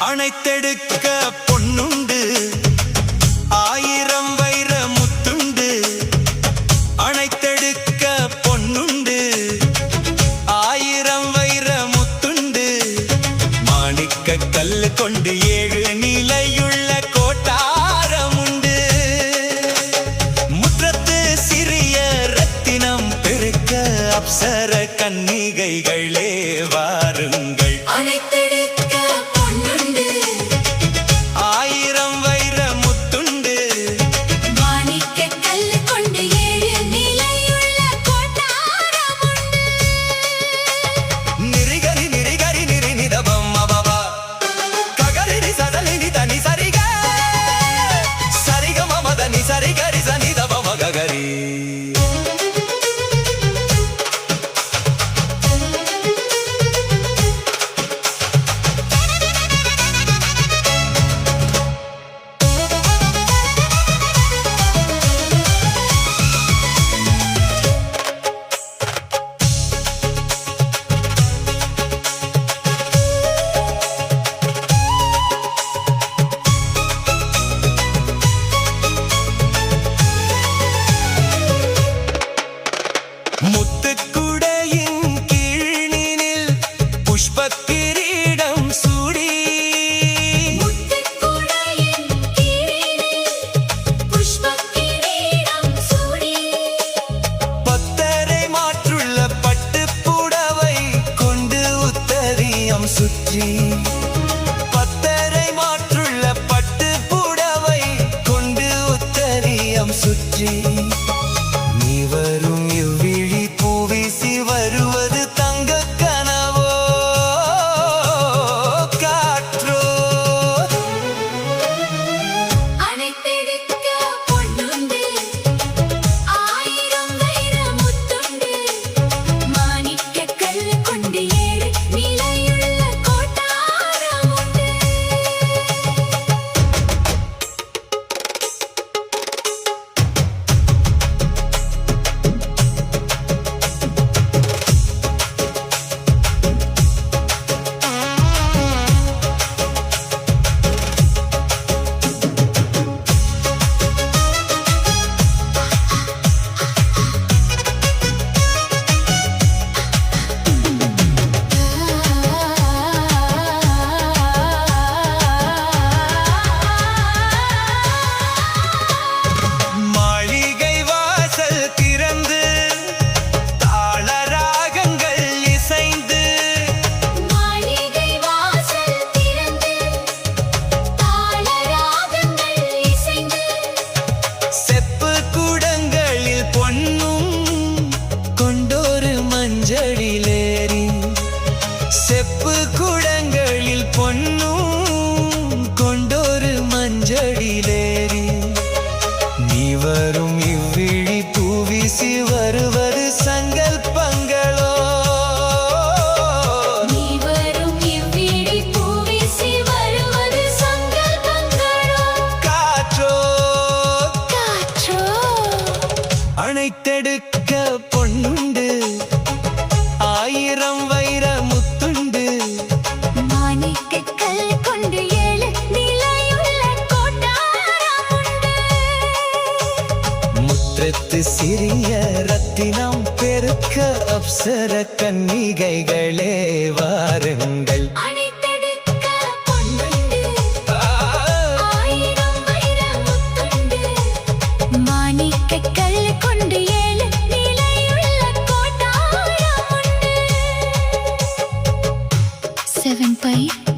அணைத்தெடுக்க பொன்னுண்டு, ஆயிரம் வைர முத்துண்டு. அணைத்தெடுக்க பொன்னுண்டு, ஆயிரம் வைர முத்துண்டு. மாணிக்க கல்லு கொண்டு 7 நிலையுள்ள கோட்டாரமுண்டு. முற்றத்து சிறிய ரத்தினம் பெருக்க அப்சர கன்னிகைகளே வாருங்கள். முத்துக்குடையின் கீழ்நினில் புஷ்பக்கிரீடம் சூடி. முத்துக்குடையின் கீழ்நினில் புஷ்பக்கிரீடம் சூடி. பத்தரை மாற்றுள்ள பட்டுப் புடவை கொண்டு உத்தரியம் சுற்றி. பத்தரை மாற்றுள்ள பட்டுப் புடவை கொண்டு உத்தரியம் சுற்றி. நீ வரும் இவ்விழி பூவிசி வருவது தங்க கனவோ காற்றோ. அணைத்தெடுக்க பொன்னுண்டு, ஆயிரம் வைர முத்துண்டு. மாணிக்க கல்லு கொண்டு 7 நிலையுள்ள கோட்டாரமுண்டு. செப்பு குடங்களில் பொன்னும் கொண்டொரு மஞ்சளிலேறி. நீ வரும் இவ்விழி பூவிசி வருவது சங்கல்பங்களோ. நீ வரும் இவ்விழி பூவிசி வருவது சங்கல்பங்களோ. காற்றோ காற்றோ அணைத்தெடுக்க பொன்னுண்டு, ஆயிரம் வைர முத்துண்டு. மாணிக்க கல்லு கொண்டு 7 நிலையுள்ள கோட்டாரமுண்டு. முற்றத்து சிறிய ரத்தினம் பெருக்க அப்சர கன்னிகைகளே வாருங்கள். அணைத்தெடுக்க பொன்னுண்டு, ஆயிரம் வைர முத்துண்டு. மாணிக்க கல்லு கொண்டு 7 நிலையுள்ள கோட்டாரமுண்டு. 7 5